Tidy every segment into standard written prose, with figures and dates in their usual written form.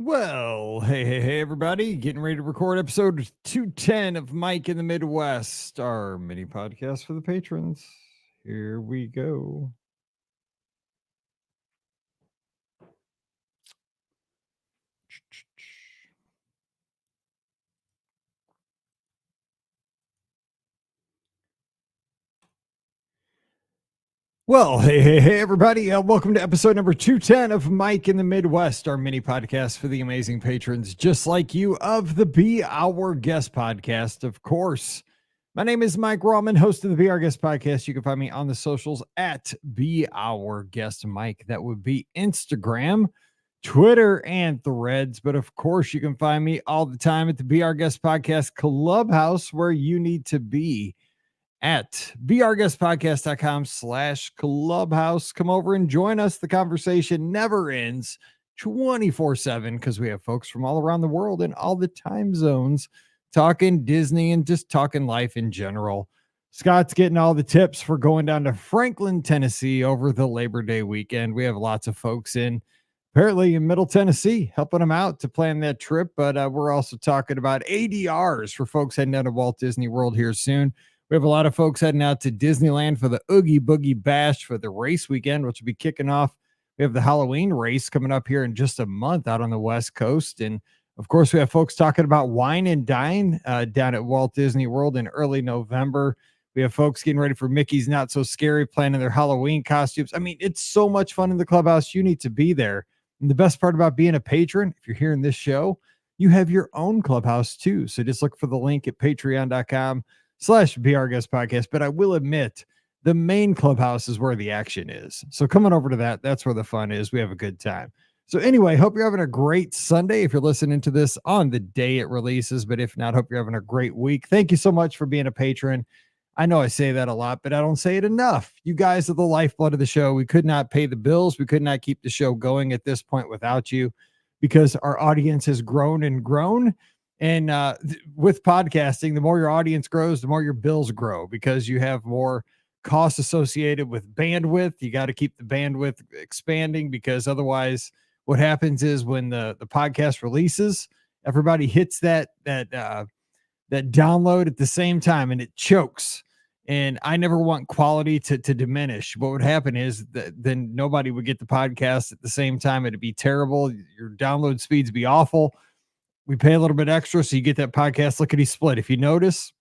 Hey, everybody. Getting ready to record episode 210 of Mike in the Midwest, our mini podcast for the patrons. Here we go. Hey, everybody. Welcome to episode number 210 of Mike in the Midwest, our mini podcast for the amazing patrons just like you of the Be Our Guest podcast, of course. My name is Mike Rawman, host of the Be Our Guest podcast. You can find me on the socials at Be Our Guest Mike. That would be Instagram, Twitter, and Threads. But of course, you can find me all the time at the Be Our Guest podcast Clubhouse, where you need to be at beourguestpodcast.com/clubhouse. Come over and join us. The conversation never ends 24/7 because we have folks from all around the world and all the time zones talking Disney and just talking life in general. Scott's getting all the tips for going down to Franklin, Tennessee over the Labor Day weekend. We have lots of folks apparently in Middle Tennessee helping them out to plan that trip. But we're also talking about ADRs for folks heading down to Walt Disney World here soon. We have a lot of folks heading out to Disneyland for the Oogie Boogie Bash for the race weekend, which will be kicking off. We have the Halloween race coming up here in just a month out on the West Coast. And of course, we have folks talking about wine and dine down at Walt Disney World in early November. We have folks getting ready for Mickey's Not So Scary, planning their Halloween costumes. I mean, it's so much fun in the clubhouse. You need to be there. And the best part about being a patron, if you're hearing this show, you have your own clubhouse too. So just look for the link at patreon.com/Be Our Guest podcast. But I will admit, the main clubhouse is where the action is. So coming over to that's where the fun is. We have a good time. So anyway, hope you're having a great Sunday if you're listening to this on the day it releases. But if not, hope you're having a great week. Thank you so much for being a patron. I know I say that a lot, but I don't say it enough. You guys are the lifeblood of the show. We could not pay the bills. We could not keep the show going at this point without you, because our audience has grown and grown. And with podcasting, the more your audience grows, the more your bills grow, because you have more costs associated with bandwidth. You got to keep the bandwidth expanding, because otherwise what happens is when the podcast releases, everybody hits that download at the same time and it chokes. And I never want quality to diminish. What would happen is that then nobody would get the podcast at the same time. It'd be terrible. Your download speeds be awful. We pay a little bit extra, so you get that podcast lickety split. If you notice,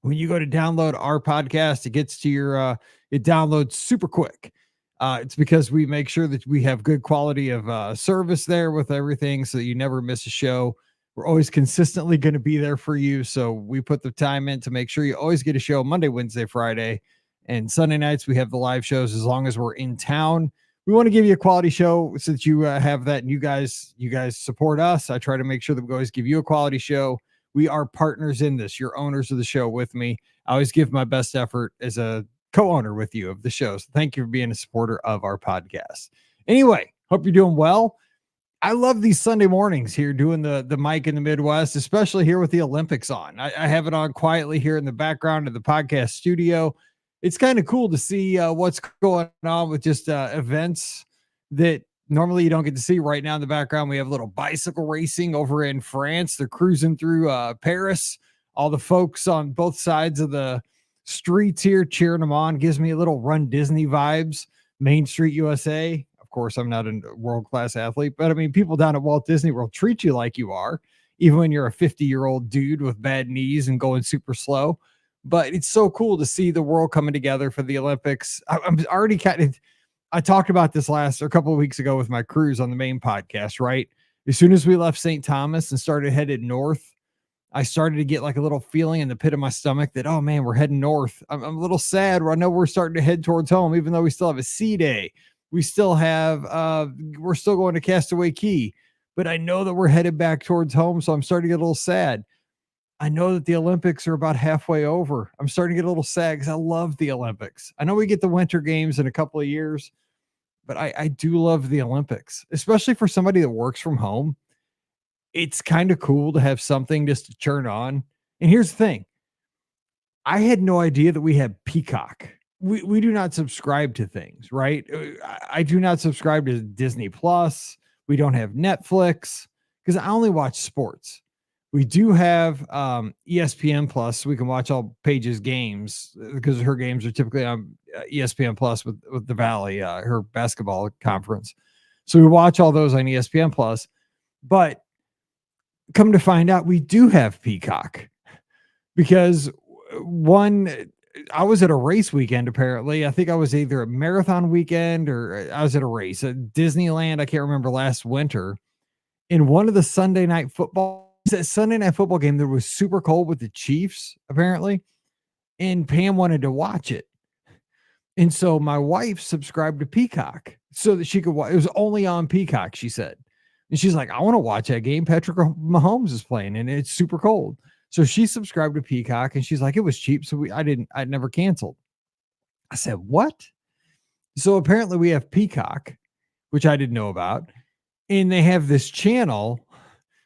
when you go to download our podcast, it gets to it downloads super quick. It's because we make sure that we have good quality of service there with everything, so that you never miss a show. We're always consistently going to be there for you. So we put the time in to make sure you always get a show Monday, Wednesday, Friday, and Sunday nights. We have the live shows as long as we're in town. We want to give you a quality show so that you have that, and you guys support us. I try to make sure that we always give you a quality show. We are partners in this. You're owners of the show with me. I always give my best effort as a co-owner with you of the show. So thank you for being a supporter of our podcast. Anyway, hope you're doing well. I love these Sunday mornings here doing the Mike in the Midwest, especially here with the Olympics on. I have it on quietly here in the background of the podcast studio. It's kind of cool to see what's going on with just events that normally you don't get to see. Right now in the background, we have a little bicycle racing over in France. They're cruising through Paris. All the folks on both sides of the streets here cheering them on. Gives me a little Run Disney vibes. Main Street USA. Of course, I'm not a world-class athlete, but I mean, people down at Walt Disney World treat you like you are, even when you're a 50-year-old dude with bad knees and going super slow. But it's so cool to see the world coming together for the Olympics. I'm already I talked about this a couple of weeks ago with my cruise on the main podcast, right? As soon as we left St. Thomas and started headed north, I started to get like a little feeling in the pit of my stomach that, oh man, we're heading north. I'm a little sad. I know we're starting to head towards home, even though we still have a sea day. We still have, we're still going to Castaway Cay, but I know that we're headed back towards home. So I'm starting to get a little sad. I know that the Olympics are about halfway over. I'm starting to get a little sad because I love the Olympics. I know we get the Winter Games in a couple of years, but I do love the Olympics, especially for somebody that works from home. It's kind of cool to have something just to turn on. And here's the thing. I had no idea that we had Peacock. We do not subscribe to things, right? I do not subscribe to Disney Plus. We don't have Netflix. because I only watch sports. We do have ESPN Plus. So we can watch all Paige's games because her games are typically on ESPN Plus with the Valley, her basketball conference. So we watch all those on ESPN Plus. But come to find out, we do have Peacock because I was at a race weekend, apparently. I think I was either a marathon weekend or I was at a race at Disneyland. I can't remember, last winter. In one of the Sunday night football game that was super cold with the Chiefs, apparently. And Pam wanted to watch it. And so my wife subscribed to Peacock so that she could watch. It was only on Peacock, she said. And she's like, I want to watch that game. Patrick Mahomes is playing and it's super cold. So she subscribed to Peacock and she's like, it was cheap. So I'd never canceled. I said, what? So apparently we have Peacock, which I didn't know about. And they have this channel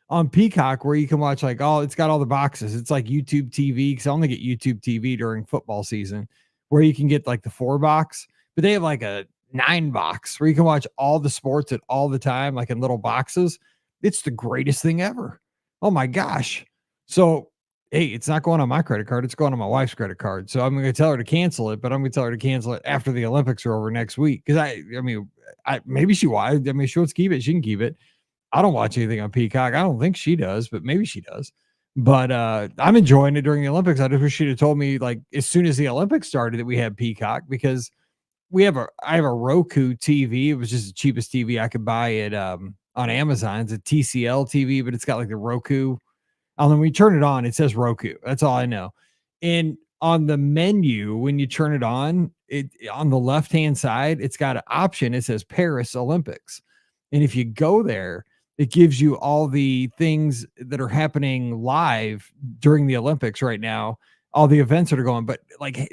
on Peacock where you can watch it's got all the boxes. It's like YouTube TV, because I only get YouTube TV during football season, where you can get like the 4 box, but they have like a 9 box where you can watch all the sports at all the time, like in little boxes. It's the greatest thing ever. Oh my gosh. So, hey, it's not going on my credit card. It's going on my wife's credit card. So I'm going to tell her to cancel it, but I'm going to tell her to cancel it after the Olympics are over next week. Cause maybe she wants, she wants to keep it. She can keep it. I don't watch anything on Peacock. I don't think she does, but maybe she does. But I'm enjoying it during the Olympics. I just wish she'd have told me like as soon as the Olympics started that we had Peacock, because I have a Roku TV. It was just the cheapest TV I could buy it on Amazon. It's a TCL TV, but it's got like the Roku. And then when you turn it on, it says Roku. That's all I know. And on the menu, when you turn it on the left-hand side, it's got an option. It says Paris Olympics. And if you go there, it gives you all the things that are happening live during the Olympics right now, all the events that are going, but like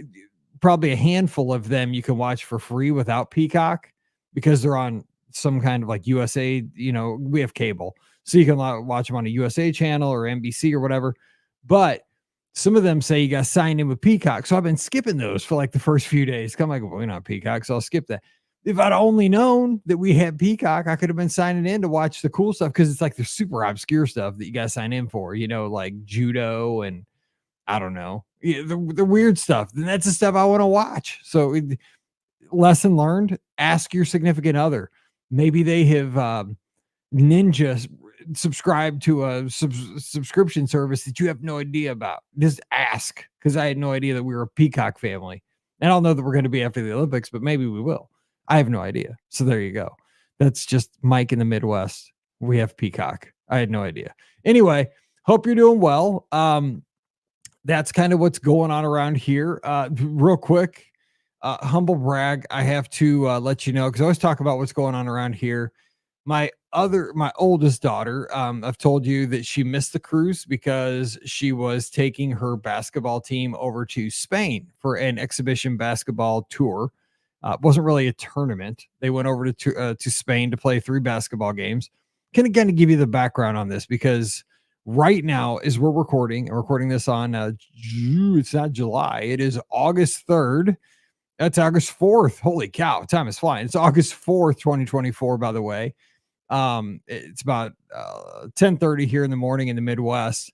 probably a handful of them you can watch for free without Peacock because they're on some kind of like USA, we have cable. So you can watch them on a USA channel or NBC or whatever. But some of them say you got to sign in with Peacock. So I've been skipping those for like the first few days. I'm like, well, we're not Peacock, so I'll skip that. If I'd only known that we had Peacock, I could have been signing in to watch the cool stuff, because it's like the super obscure stuff that you got to sign in for, like judo and I don't know, the weird stuff. And that's the stuff I want to watch. So lesson learned, ask your significant other. Maybe they have ninja subscribed to a subscription service that you have no idea about. Just ask, because I had no idea that we were a Peacock family. And I don't know that we're going to be after the Olympics, but maybe we will. I have no idea. So there you go. That's just Mike in the Midwest. We have Peacock. I had no idea. Anyway, hope you're doing well. That's kind of what's going on around here. Real quick, humble brag. I have to let you know, because I always talk about what's going on around here. My oldest daughter, I've told you that she missed the cruise because she was taking her basketball team over to Spain for an exhibition basketball tour. It wasn't really a tournament. They went over to Spain to play 3 basketball games. Can again give you the background on this, because right now, as we're recording this on it's not July, it is August 3rd. That's August 4th. Holy cow, time is flying. It's August 4th, 2024, by the way. It's about 10:30 here in the morning in the Midwest.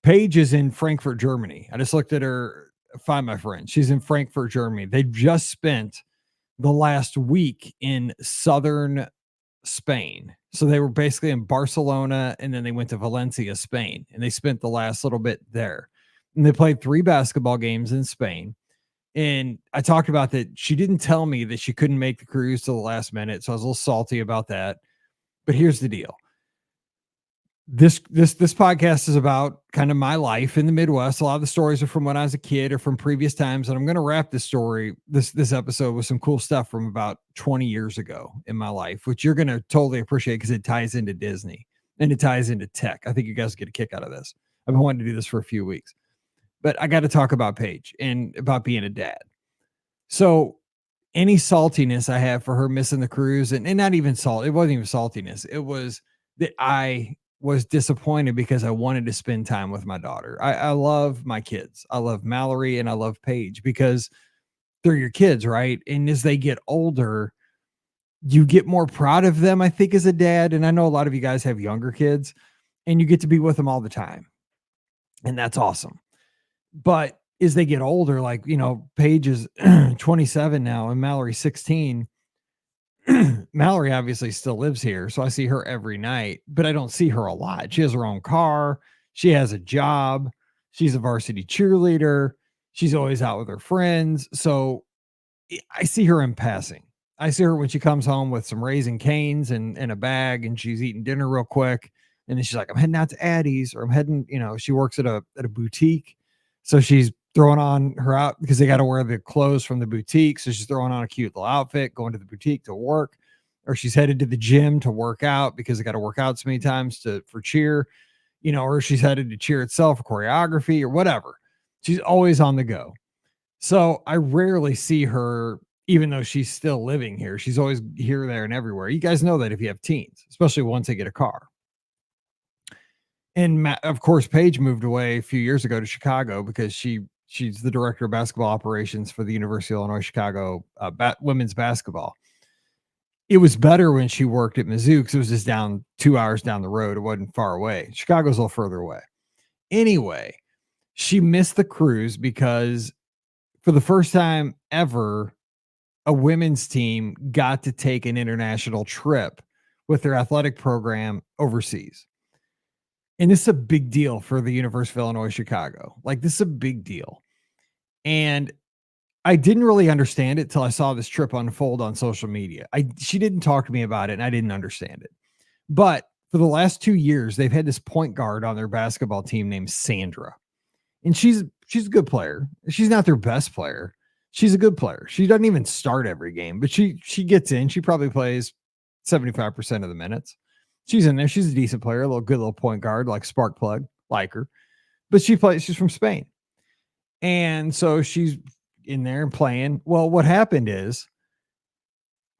Paige is in Frankfurt, Germany. I just looked at her, find my friend. She's in Frankfurt, Germany. They just spent the last week in southern Spain. So they were basically in Barcelona, and then they went to Valencia, Spain, and they spent the last little bit there. And they played 3 basketball games in Spain. And I talked about that. She didn't tell me that she couldn't make the cruise till the last minute. So I was a little salty about that. But here's the deal. This podcast is about kind of my life in the Midwest. A lot of the stories are from when I was a kid or from previous times. And I'm going to wrap this episode with some cool stuff from about 20 years ago in my life, which you're going to totally appreciate because it ties into Disney and it ties into tech. I think you guys get a kick out of this. I've been wanting to do this for a few weeks, but I got to talk about Paige and about being a dad. So any saltiness I have for her missing the cruise, and not even salt, it wasn't even saltiness. It was that I was disappointed because I wanted to spend time with my daughter. I love my kids. I love Mallory and I love Paige because they're your kids, right? And as they get older, you get more proud of them, I think, as a dad. And I know a lot of you guys have younger kids and you get to be with them all the time. And that's awesome. But as they get older, like, Paige is 27 now and Mallory's 16. Mallory obviously still lives here, so I see her every night, but I don't see her a lot. She has her own car. She has a job. She's a varsity cheerleader. She's always out with her friends. So I see her in passing. I see her when she comes home with some Raising Canes and a bag, and she's eating dinner real quick. And then she's like, I'm heading out to Addie's, or I'm heading, she works at a boutique. So she's throwing on her out because they got to wear the clothes from the boutique. So she's throwing on a cute little outfit, going to the boutique to work, or she's headed to the gym to work out because they got to work out so many times for cheer, or she's headed to cheer itself for choreography or whatever. She's always on the go. So I rarely see her, even though she's still living here. She's always here, there, and everywhere. You guys know that if you have teens, especially once they get a car. And of course, Paige moved away a few years ago to Chicago because she's the director of basketball operations for the University of Illinois Chicago women's basketball. It was better when she worked at Mizzou because it was just 2 hours down the road. It wasn't far away. Chicago's a little further away. Anyway, she missed the cruise because for the first time ever, a women's team got to take an international trip with their athletic program overseas. And this is a big deal for the University of Illinois Chicago. Like, this is a big deal. And I didn't really understand it till I saw this trip unfold on social media. She didn't talk to me about it, and I didn't understand it. But for the last 2 years, they've had this point guard on their basketball team named Sandra. And she's a good player. She's not their best player. She's a good player. She doesn't even start every game, but she gets in. She probably plays 75% of the minutes. She's in there. She's a decent player, good little point guard, like spark plug, like her. But she's from Spain. And so she's in there and playing. Well, what happened is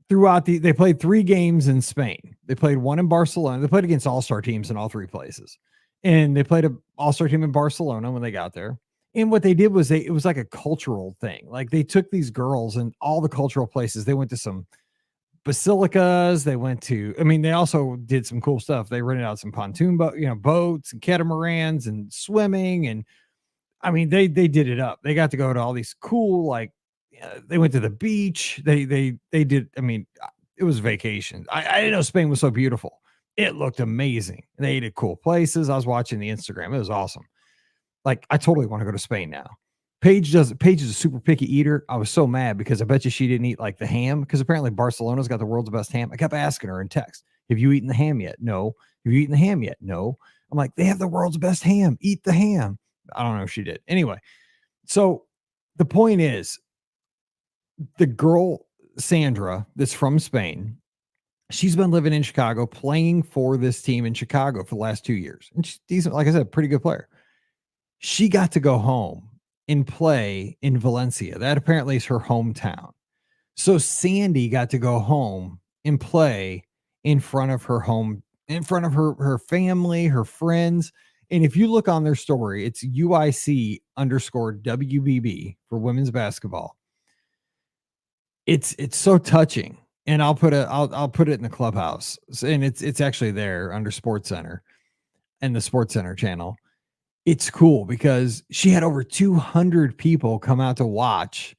they played 3 games in Spain. They played one in Barcelona. They played against all-star teams in all 3 places. And they played an all-star team in Barcelona when they got there. And what they did was it was like a cultural thing. Like, they took these girls and all the cultural places. They went to some basilicas. They they also did some cool stuff. They rented out some pontoon boats and catamarans and swimming. And they did it up. They got to go to all these cool, they went to the beach. They did. It was vacation. I didn't know Spain was so beautiful. It looked amazing. They ate at cool places. I was watching the Instagram. It was awesome. Like, I totally want to go to Spain now. Paige is a super picky eater. I was so mad because I bet you she didn't eat like the ham, because apparently Barcelona's got the world's best ham. I kept asking her in text, have you eaten the ham yet? No. Have you eaten the ham yet? No. I'm like, they have the world's best ham. Eat the ham. I don't know if she did. Anyway, so the point is, the girl, Sandra, that's from Spain, she's been living in Chicago, playing for this team in Chicago for the last 2 years. And she's decent, like I said, pretty good player. She got to go home and play in Valencia. That apparently is her hometown. So Sandy got to go home and play in front of her family, her friends. And if you look on their story, it's UIC_WBB for women's basketball. It's so touching. And I'll put it in the clubhouse. And it's actually there under Sports Center and the Sports Center channel. It's cool because she had over 200 people come out to watch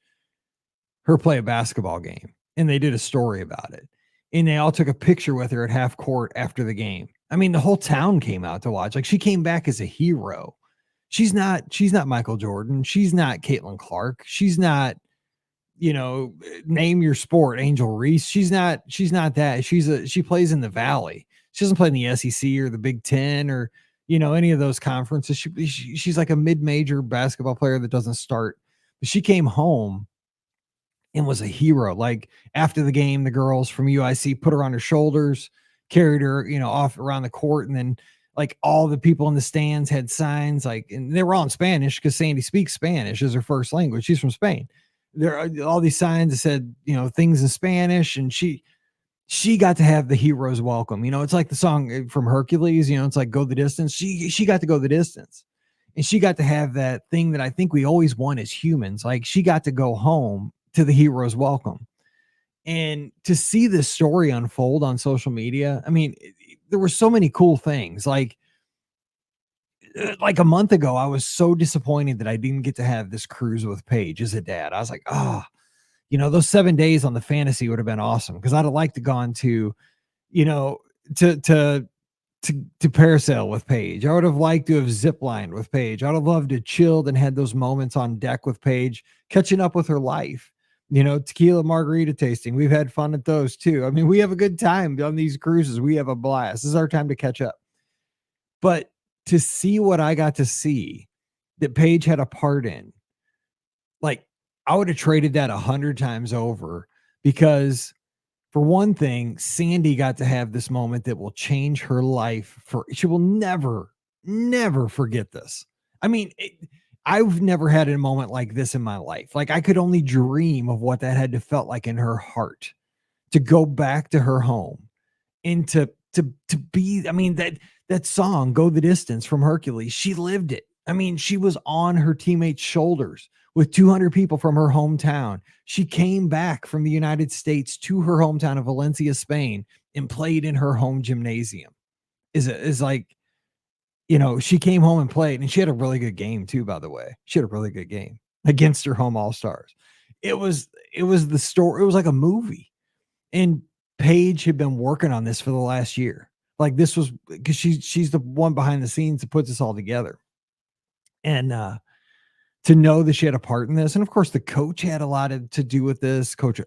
her play a basketball game, and they did a story about it. And they all took a picture with her at half court after the game. The whole town came out to watch. Like, she came back as a hero. She's not Michael Jordan. She's not Caitlin Clark. She's not, name your sport, Angel Reese. She's not that. She plays in the Valley. She doesn't play in the SEC or the Big Ten or, any of those conferences. She's like a mid-major basketball player that doesn't start. But she came home and was a hero. Like, after the game, the girls from UIC put her on her shoulders, carried her, off around the court. And then, like, all the people in the stands had signs, and they were all in Spanish because Sandy speaks Spanish as her first language. She's from Spain. There are all these signs that said, things in Spanish. And she got to have the hero's welcome. It's like the song from Hercules, it's like go the distance. She got to go the distance, and she got to have that thing that I think we always want as humans. Like, she got to go home to the hero's welcome. And to see this story unfold on social media, I mean, there were so many cool things. Like a month ago, I was so disappointed that I didn't get to have this cruise with Paige as a dad. I was like, oh, those 7 days on the fantasy would have been awesome because I'd have liked to gone to, you know, to parasail with Paige. I would have liked to have ziplined with Paige. I'd have loved to chilled and had those moments on deck with Paige, catching up with her life. Tequila margarita tasting. We've had fun at those too. I mean, we have a good time on these cruises. We have a blast. This is our time to catch up. But to see what I got to see that Paige had a part in, like, I would have traded that 100 times over because, for one thing, Sandy got to have this moment that will change her life. She will never, never forget this. I mean, I've never had a moment like this in my life. Like, I could only dream of what that had to felt like in her heart to go back to her home and to be. I mean, that song "Go the Distance" from Hercules, she lived it. I mean, she was on her teammates' shoulders with 200 people from her hometown. She came back from the United States to her hometown of Valencia, Spain, and played in her home gymnasium. Is like, she came home and played, and she had a really good game too, by the way. She had a really good game against her home All-Stars. It was the story. It was like a movie. And Paige had been working on this for the last year. Like, this was because she's the one behind the scenes that puts this all together. And to know that she had a part in this, and of course the coach had a lot to do with this, Coach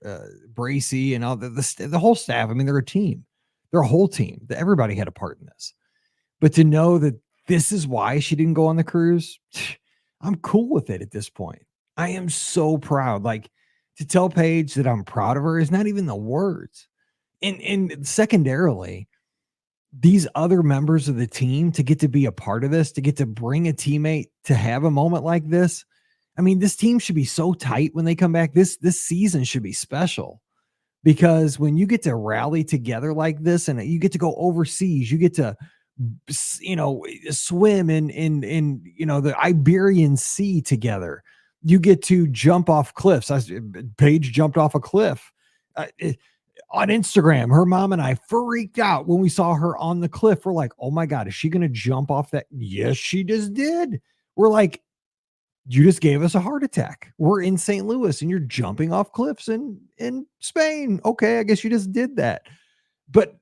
Bracy and all the whole staff. I mean, they're a team. They're a whole team. Everybody had a part in this. But to know that this is why she didn't go on the cruise, I'm cool with it at this point. I am so proud. Like, to tell Paige that I'm proud of her is not even the words. And secondarily, these other members of the team to get to be a part of this, to get to bring a teammate to have a moment like this. I mean, this team should be so tight when they come back. This season should be special because when you get to rally together like this and you get to go overseas, you get to, swim in the Iberian Sea together. You get to jump off cliffs. Paige jumped off a cliff. On Instagram, her mom and I freaked out when we saw her on the cliff. We're like, oh my God, is she going to jump off that? Yes, she just did. We're like, you just gave us a heart attack. We're in St. Louis and you're jumping off cliffs in Spain. Okay, I guess you just did that. But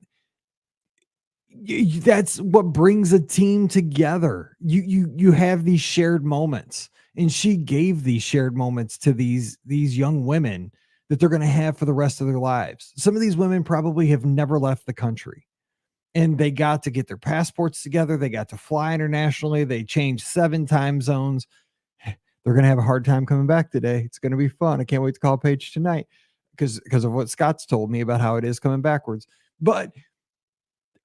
that's what brings a team together. You have these shared moments, and she gave these shared moments to these young women that they're going to have for the rest of their lives. Some of these women probably have never left the country, and they got to get their passports together. They got to fly internationally. They changed 7 time zones. They're going to have a hard time coming back today. It's going to be fun. I can't wait to call Paige tonight because of what Scott's told me about how it is coming backwards. But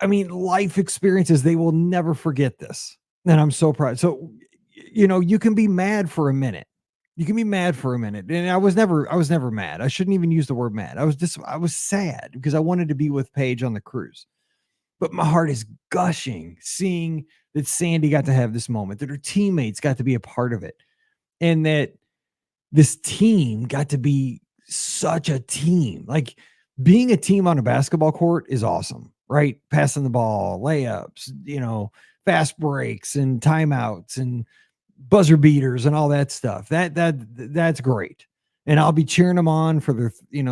I mean, life experiences, they will never forget this. And I'm so proud. So, you can be mad for a minute. You can be mad for a minute. And I was never mad. I shouldn't even use the word mad. I was sad because I wanted to be with Paige on the cruise. But my heart is gushing seeing that Sandy got to have this moment, that her teammates got to be a part of it, and that this team got to be such a team. Like, being a team on a basketball court is awesome, right? Passing the ball, layups, fast breaks and timeouts and buzzer beaters and all that stuff. That's great. And I'll be cheering them on for the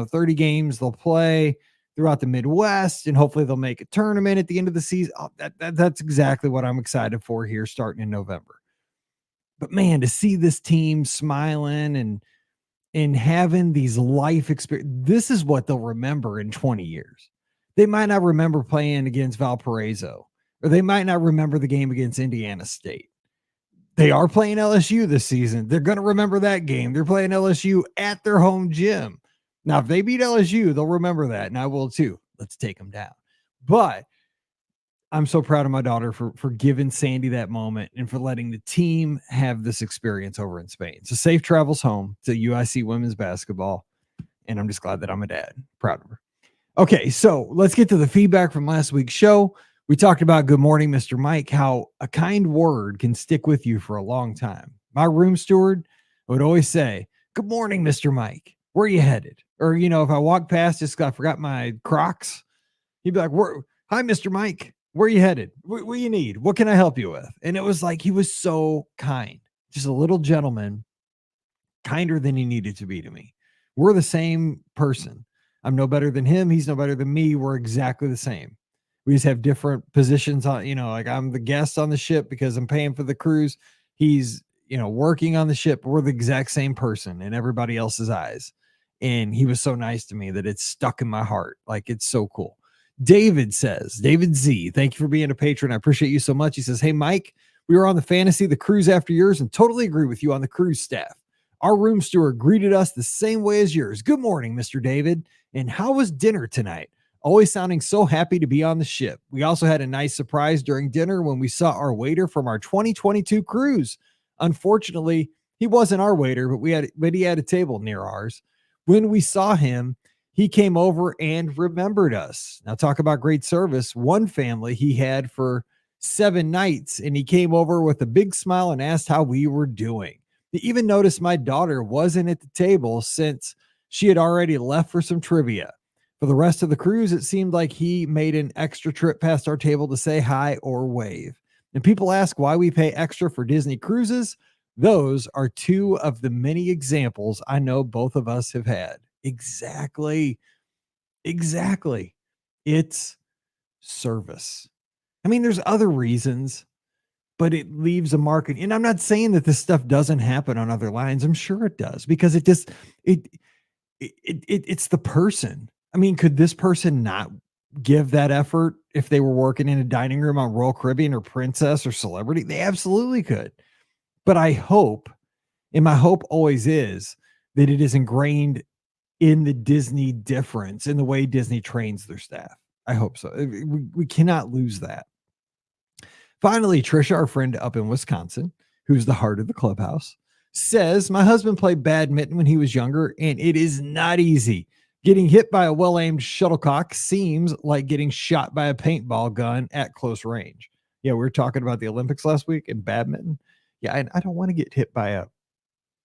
30 games they'll play throughout the Midwest, and hopefully they'll make a tournament at the end of the season. That's exactly what I'm excited for here starting in November. But man, to see this team smiling and having these life experience, this is what they'll remember in 20 years. They might not remember playing against Valparaiso, or they might not remember the game against Indiana State. They are playing LSU this season. They're going to remember that game. They're playing LSU at their home gym. Now, if they beat LSU, they'll remember that, and I will too. Let's take them down. But I'm so proud of my daughter for giving Sandy that moment and for letting the team have this experience over in Spain. So safe travels home to UIC women's basketball. And I'm just glad that I'm a dad. Proud of her. Okay, so let's get to the feedback from last week's show. We talked about Good Morning, Mr. Mike, how a kind word can stick with you for a long time. My room steward would always say, Good morning, Mr. Mike. where are you headed? Or, if I walk past, just I forgot my Crocs, he'd be like, hi, Mr. Mike, where are you headed? What do you need? What can I help you with? And it was like, he was so kind, just a little gentleman, kinder than he needed to be to me. We're the same person. I'm no better than him. He's no better than me. We're exactly the same. We just have different positions on, like I'm the guest on the ship because I'm paying for the cruise. He's, working on the ship. We're the exact same person in everybody else's eyes. And he was so nice to me that it's stuck in my heart. Like, it's so cool. David Z, thank you for being a patron. I appreciate you so much. He says, hey, Mike, we were on the fantasy, the cruise after yours, and totally agree with you on the cruise staff. Our room steward greeted us the same way as yours. Good morning, Mr. David. And how was dinner tonight? Always sounding so happy to be on the ship. We also had a nice surprise during dinner when we saw our waiter from our 2022 cruise. Unfortunately, he wasn't our waiter, but he had a table near ours. When we saw him, he came over and remembered us. Now, talk about great service. One family he had for 7 nights, and he came over with a big smile and asked how we were doing. He even noticed my daughter wasn't at the table since she had already left for some trivia. For the rest of the cruise, it seemed like he made an extra trip past our table to say hi or wave. And people ask why we pay extra for Disney cruises. Those are 2 of the many examples I know both of us have had. Exactly. It's service. I mean, there's other reasons, but it leaves a mark. And I'm not saying that this stuff doesn't happen on other lines. I'm sure it does, because it's the person. I mean, could this person not give that effort if they were working in a dining room on Royal Caribbean or Princess or Celebrity? They absolutely could. But I hope, and my hope always is, that it is ingrained in the Disney difference, in the way Disney trains their staff. I hope so. We cannot lose that. Finally, Trisha, our friend up in Wisconsin, who's the heart of the clubhouse, says, my husband played badminton when he was younger, and it is not easy. Getting hit by a well-aimed shuttlecock seems like getting shot by a paintball gun at close range. Yeah, we were talking about the Olympics last week in badminton. Yeah, I don't want to get hit by a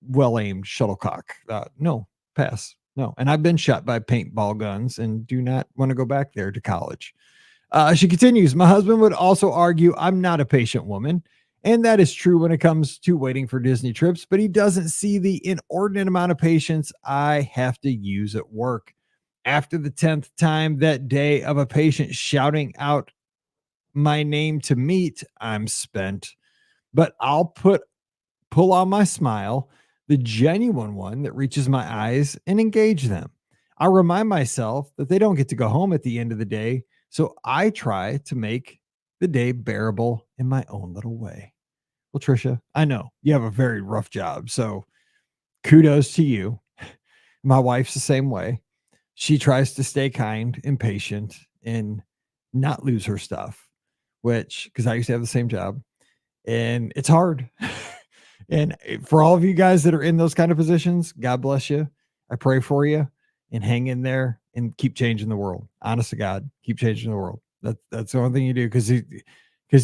well-aimed shuttlecock. No, pass. No. And I've been shot by paintball guns and do not want to go back there to college. She continues, my husband would also argue I'm not a patient woman. And that is true when it comes to waiting for Disney trips, but he doesn't see the inordinate amount of patience I have to use at work. After the 10th time that day of a patient shouting out my name to meet, I'm spent. But I'll pull on my smile, the genuine one that reaches my eyes, and engage them. I remind myself that they don't get to go home at the end of the day, so I try to make the day bearable in my own little way. Well, Trisha, I know you have a very rough job, so kudos to you. My wife's the same way. She tries to stay kind and patient and not lose her stuff, because I used to have the same job, and it's hard. And for all of you guys that are in those kind of positions, God bless you. I pray for you, and hang in there and keep changing the world. Honest to God, keep changing the world. That's the only thing you do, because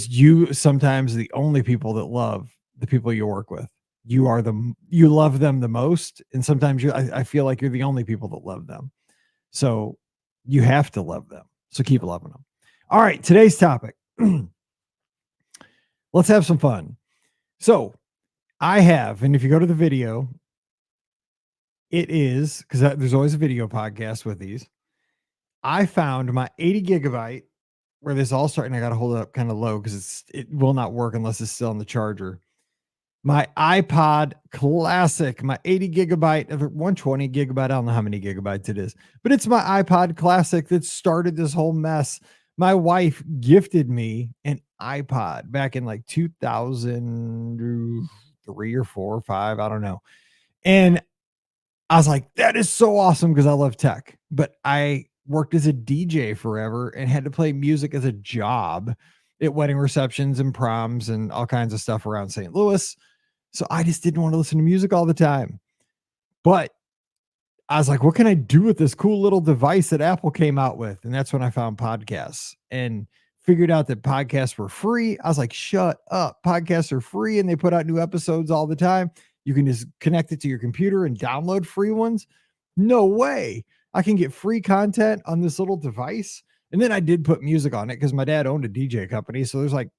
you sometimes the only people that love the people you work with. You love them the most, and sometimes I feel like you're the only people that love them. So you have to love them. So keep loving them. All right, today's topic. Let's have some fun. So I have, and if you go to the video, it is, because there's always a video podcast with these. I found my 80 gigabyte, where this all started, and I got to hold it up kind of low because it will not work unless it's still on the charger. My iPod Classic, my 80 gigabyte of 120 gigabyte. I don't know how many gigabytes it is, but it's my iPod Classic that started this whole mess. My wife gifted me an iPod back in like 2003 or 4 or 5. I don't know. And I was like, that is so awesome, because I love tech, but I worked as a DJ forever and had to play music as a job at wedding receptions and proms and all kinds of stuff around St. Louis. So I just didn't want to listen to music all the time. But I was like, what can I do with this cool little device that Apple came out with? And that's when I found podcasts and figured out that podcasts were free. I was like, shut up. Podcasts are free, and they put out new episodes all the time. You can just connect it to your computer and download free ones. No way. I can get free content on this little device. And then I did put music on it because my dad owned a DJ company. So there's like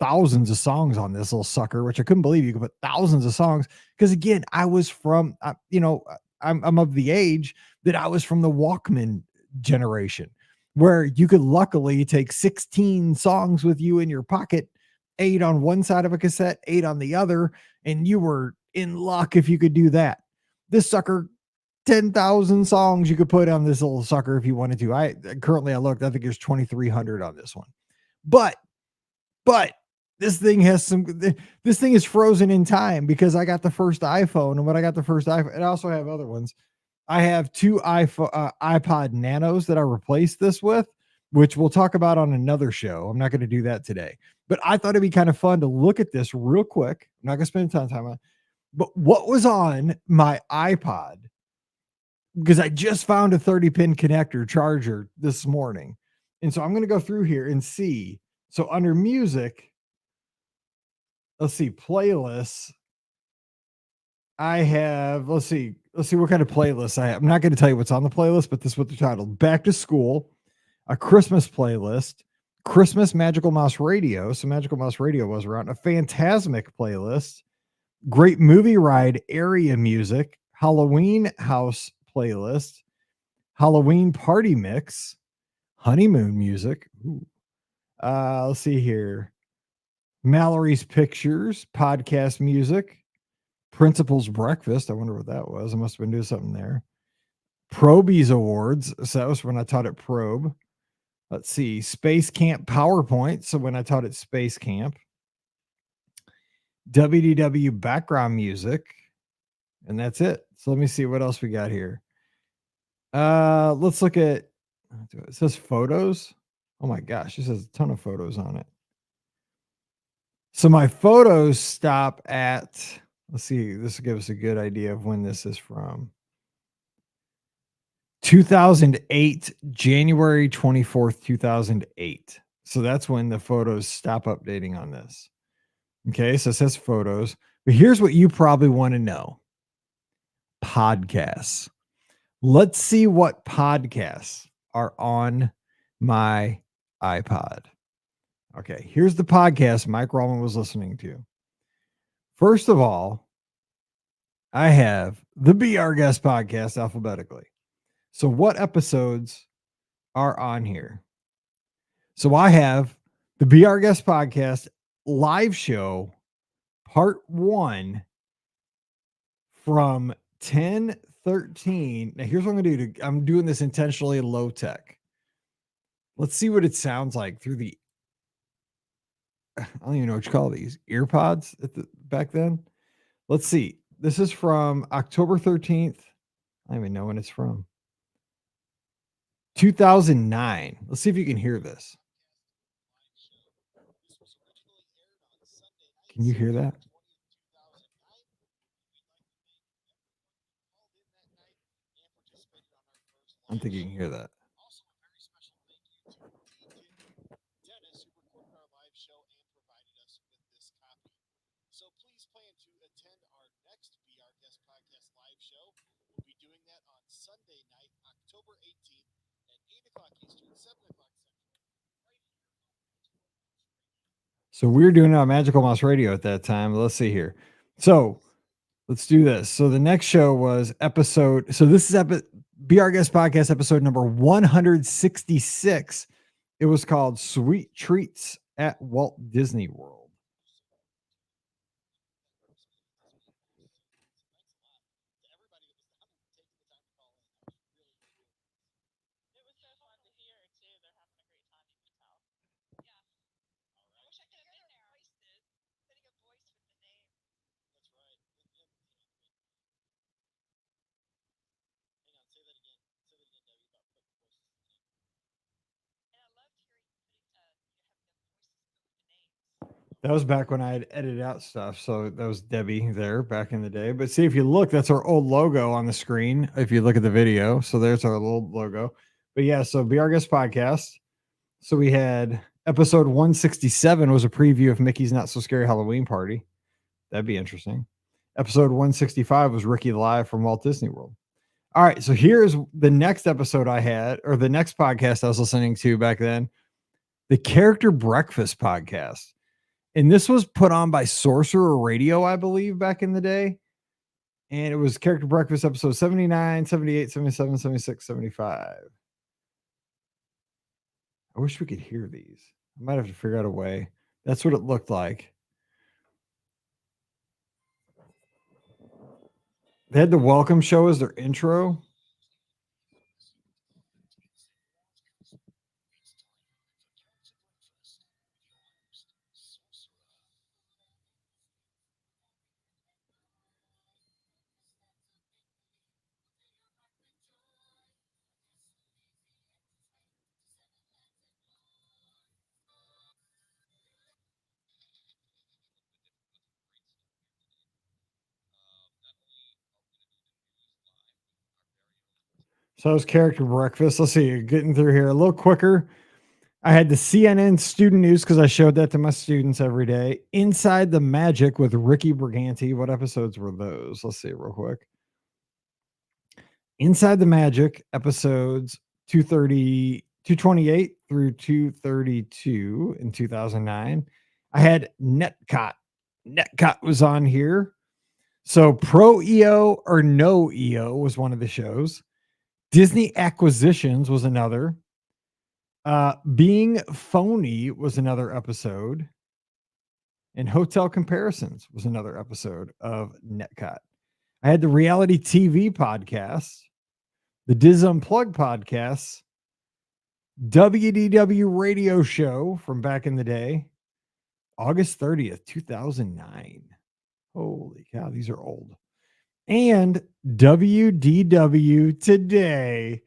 thousands of songs on this little sucker, which I couldn't believe you could put thousands of songs. Because again, I was from, I'm of the age that I was from the Walkman generation, where you could luckily take 16 songs with you in your pocket, 8 on one side of a cassette, 8 on the other, and you were in luck if you could do that. This sucker, 10,000 songs you could put on this little sucker if you wanted to. I looked, I think there's 2,300 on this one. But this thing is frozen in time because I got the first iPhone, and when I got the first iPhone, and I also have other ones. I have 2 iPod Nanos that I replaced this with, which we'll talk about on another show. I'm not going to do that today, but I thought it'd be kind of fun to look at this real quick. I'm not going to spend a ton of time on it, but what was on my iPod, because I just found a 30-pin connector charger this morning. And so I'm going to go through here and see. So under music, let's see, playlists. I have, let's see what kind of playlists I have. I'm not going to tell you what's on the playlist, but this is what they're titled: Back to School, a Christmas playlist, Christmas Magical Mouse Radio. So Magical Mouse Radio was around. A Phantasmic playlist, Great Movie Ride area music, Halloween house playlist, Halloween party mix, honeymoon music. Ooh. Let's see here. Mallory's Pictures, podcast music, Principal's Breakfast. I wonder what that was. I must have been doing something there. Proby's Awards. So that was when I taught at Probe. Let's see. Space Camp PowerPoint. So when I taught at Space Camp. WDW background music. And that's it. So let me see what else we got here. Let's look at, it says photos. Oh my gosh, it says a ton of photos on it. So my photos stop at, let's see, this will give us a good idea of when this is from. 2008, January 24th, 2008. So that's when the photos stop updating on this. Okay, so it says photos. But here's what you probably want to know. Podcasts. Let's see what podcasts are on my iPod. Okay, here's the podcast Mike Rallman was listening to. First of all, I have the Be Our Guest podcast alphabetically. So what episodes are on here? So I have the Be Our Guest podcast live show part 1 from 10/13. Now here's what I'm going to do. I'm doing this intentionally low tech. Let's see what it sounds like through the, I don't even know what you call these, earpods back then. Let's see. This is from October 13th. I don't even know when it's from. 2009. Let's see if you can hear this. Can you hear that? I don't think you can hear that. So we were doing it on Magical Mouse Radio at that time. Let's see here. So let's do this. So the next show was episode. So this is Be Our Guest podcast episode number 166. It was called Sweet Treats at Walt Disney World. That was back when I had edited out stuff. So that was Debbie there back in the day. But see, if you look, that's our old logo on the screen. If you look at the video, so there's our little logo. But yeah, so Be Our Guest podcast. So we had episode 167 was a preview of Mickey's Not So Scary Halloween Party. That'd be interesting. Episode 165 was Ricky Live from Walt Disney World. All right, so here's the next episode I had, or the next podcast I was listening to back then, the Character Breakfast podcast. And this was put on by Sorcerer Radio, I believe, back in the day. And it was Character Breakfast episode 79, 78, 77, 76, 75. I wish we could hear these. I might have to figure out a way. That's what it looked like. They had the welcome show as their intro. So it was Character Breakfast. Let's see, getting through here a little quicker. I had the CNN student news because I showed that to my students every day. Inside the Magic with Ricky Briganti. What episodes were those? Let's see real quick. Inside the Magic episodes 230, 228 through 232 in 2009. I had Netcot. Netcot was on here. So Pro EO or No EO was one of the shows. Disney Acquisitions was another. Being Phony was another episode. And Hotel Comparisons was another episode of Netcot. I had the reality TV podcast, the Diz Unplugged podcast, WDW radio show from back in the day, August 30th, 2009. Holy cow, these are old. And WDW Today,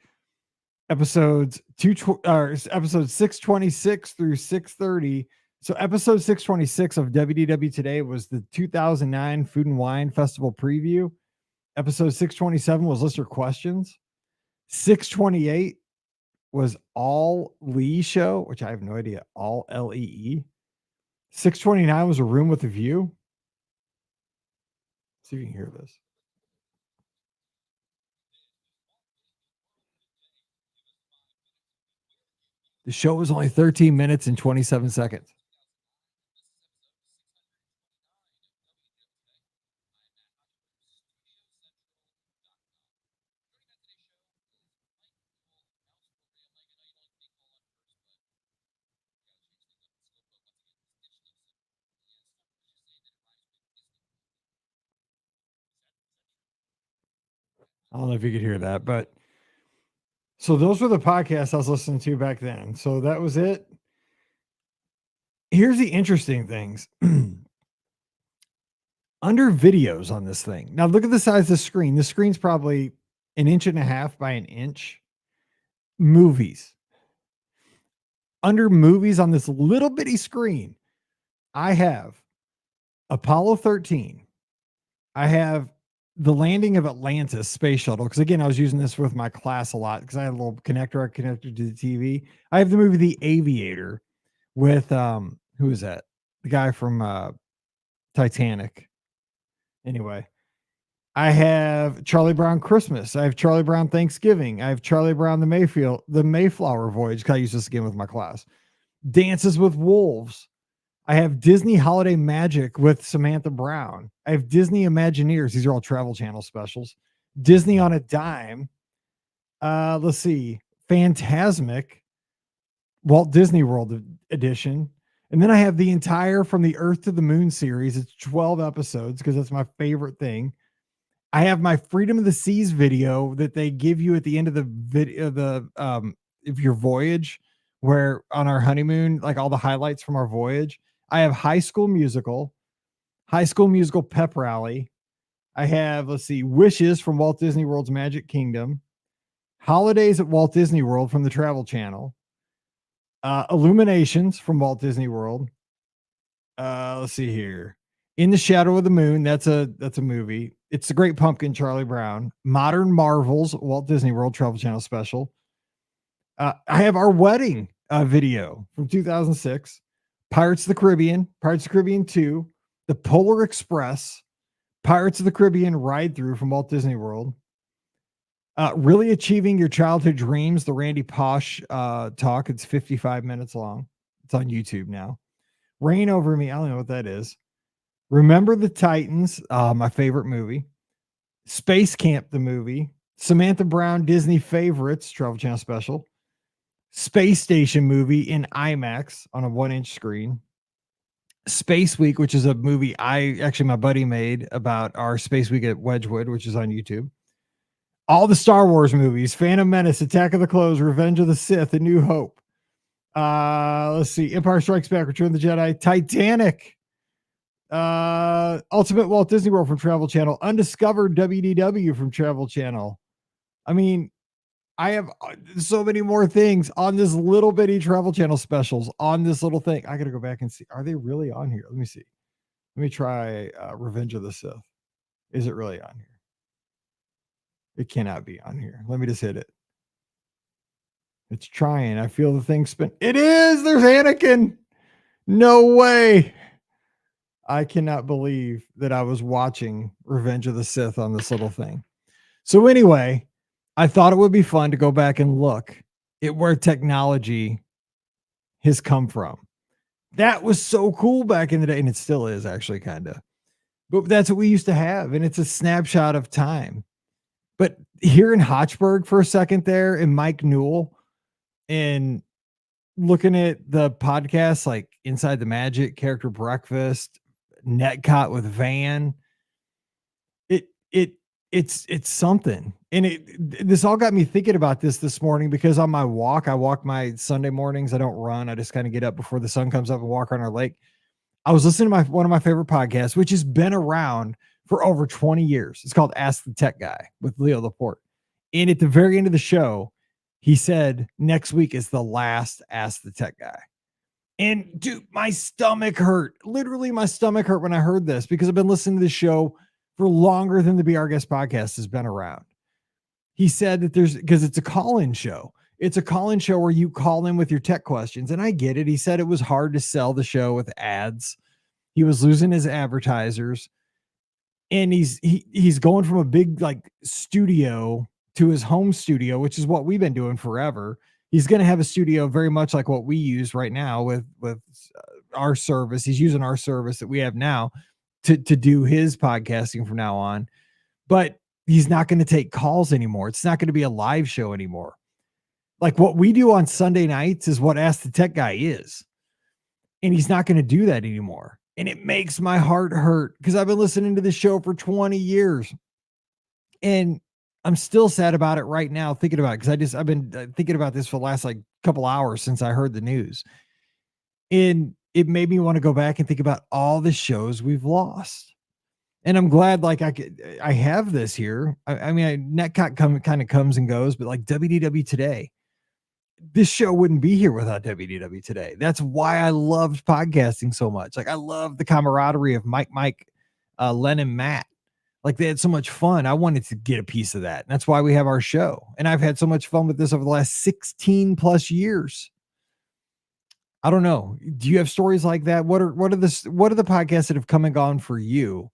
episodes episodes 626 through 630. So episode 626 of WDW Today was the 2009 Food and Wine Festival preview. Episode 627 was listener questions. 628 was All Lee Show, which I have no idea. All Lee. 629 was A Room with a View. See if you can hear this. The show was only 13 minutes and 27 seconds. I don't know if you could hear that, but so those were the podcasts I was listening to back then. So that was it. Here's the interesting things. Under videos on this thing. Now look at the size of the screen. The screen's probably 1.5 by 1 inch. Movies. Under movies on this little bitty screen, I have Apollo 13. I have the landing of Atlantis space shuttle. Because again, I was using this with my class a lot because I had a little connector I connected to the TV. I have the movie The Aviator with who is that? The guy from Titanic. Anyway, I have Charlie Brown Christmas. I have Charlie Brown Thanksgiving. I have Charlie Brown the Mayflower Voyage. Because I use this again with my class. Dances with Wolves. I have Disney Holiday Magic with Samantha Brown. I have Disney Imagineers. These are all Travel Channel specials. Disney on a Dime. Let's see. Phantasmic. Walt Disney World edition. And then I have the entire From the Earth to the Moon series. It's 12 episodes because that's my favorite thing. I have my Freedom of the Seas video that they give you at the end of the video, of your voyage, where on our honeymoon, like all the highlights from our voyage. I have High School Musical Pep Rally. I have, let's see, Wishes from Walt Disney World's Magic Kingdom. Holidays at Walt Disney World from the Travel Channel. Illuminations from Walt Disney World. Let's see here. In the Shadow of the Moon. That's a movie. It's the Great Pumpkin, Charlie Brown. Modern Marvels, Walt Disney World Travel Channel special. I have our wedding video from 2006. Pirates of the Caribbean 2, The Polar Express, Pirates of the Caribbean Ride Through from Walt Disney World, Really Achieving Your Childhood Dreams, the Randy Posh talk. It's 55 minutes long. It's on YouTube now. Reign Over Me. I don't know what that is. Remember the Titans, my favorite movie. Space Camp, the movie. Samantha Brown, Disney Favorites, Travel Channel special. Space Station movie in IMAX on a 1-inch screen. Space Week, which is a movie my buddy made about our Space Week at Wedgwood, which is on YouTube. All the Star Wars movies, Phantom Menace, Attack of the Clones, Revenge of the Sith, A New Hope. Let's see, Empire Strikes Back, Return of the Jedi, Titanic, Ultimate Walt Disney World from Travel Channel, Undiscovered WDW from Travel Channel. I mean, I have so many more things on this little bitty Travel Channel specials on this little thing. I got to go back and see. Are they really on here? Let me see. Let me try Revenge of the Sith. Is it really on here? It cannot be on here. Let me just hit it. It's trying. I feel the thing spin. It is. There's Anakin. No way. I cannot believe that I was watching Revenge of the Sith on this little thing. So anyway, I thought it would be fun to go back and look at where technology has come from. That was so cool back in the day, and it still is actually kind of. But that's what we used to have, and it's a snapshot of time. But here in Hotchburg for a second there, and Mike Newell, and looking at the podcast like Inside the Magic, Character Breakfast, Netcot with Van, it's something. And this all got me thinking about this morning, because on my walk, I walk my Sunday mornings. I don't run. I just kind of get up before the sun comes up and walk around our lake. I was listening to one of my favorite podcasts, which has been around for over 20 years. It's called Ask the Tech Guy with Leo Laporte. And at the very end of the show, he said, next week is the last Ask the Tech Guy. And dude, my stomach hurt. Literally, my stomach hurt when I heard this, because I've been listening to this show for longer than the Be Our Guest podcast has been around. He said that because it's a call-in show. It's a call-in show where you call in with your tech questions. And I get it. He said it was hard to sell the show with ads. He was losing his advertisers. And he's going from a big like studio to his home studio, which is what we've been doing forever. He's going to have a studio very much like what we use right now with our service. He's using our service that we have now to do his podcasting from now on, but he's not going to take calls anymore. It's not going to be a live show anymore. Like what we do on Sunday nights is what Ask the Tech Guy is. And he's not going to do that anymore. And it makes my heart hurt, because I've been listening to this show for 20 years. And I'm still sad about it right now, thinking about it, because I've been thinking about this for the last like couple hours since I heard the news. And it made me want to go back and think about all the shows we've lost. And I'm glad like I have this here. I mean, Netcot kind of comes and goes, but like WDW Today, this show wouldn't be here without WDW Today. That's why I loved podcasting so much. Like I love the camaraderie of Mike, Len, and Matt. Like they had so much fun. I wanted to get a piece of that. And that's why we have our show. And I've had so much fun with this over the last 16 plus years. I don't know. Do you have stories like that? What are the podcasts that have come and gone for you?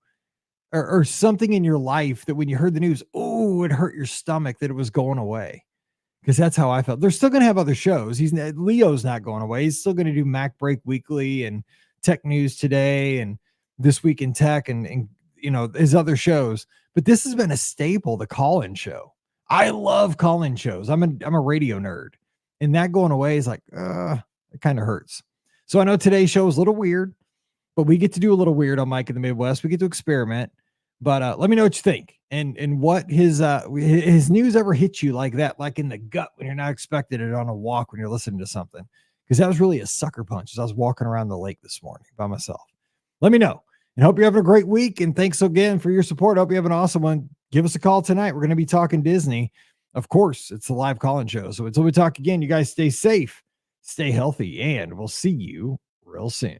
Or something in your life that when you heard the news, oh, it hurt your stomach that it was going away. Because that's how I felt. They're still going to have other shows. Leo's not going away. He's still going to do Mac Break Weekly and Tech News Today and This Week in Tech and you know, his other shows. But this has been a staple, the call-in show. I love call-in shows. I'm a radio nerd. And that going away is like, it kind of hurts. So I know today's show is a little weird, but we get to do a little weird on Mike in the Midwest. We get to experiment. But let me know what you think, and what his news ever hit you like that, like in the gut when you're not expecting it on a walk when you're listening to something, because that was really a sucker punch as I was walking around the lake this morning by myself. Let me know, and hope you're having a great week. And thanks again for your support. I hope you have an awesome one. Give us a call tonight. We're going to be talking Disney. Of course, it's the live call-in show. So until we talk again, you guys stay safe, stay healthy, and we'll see you real soon.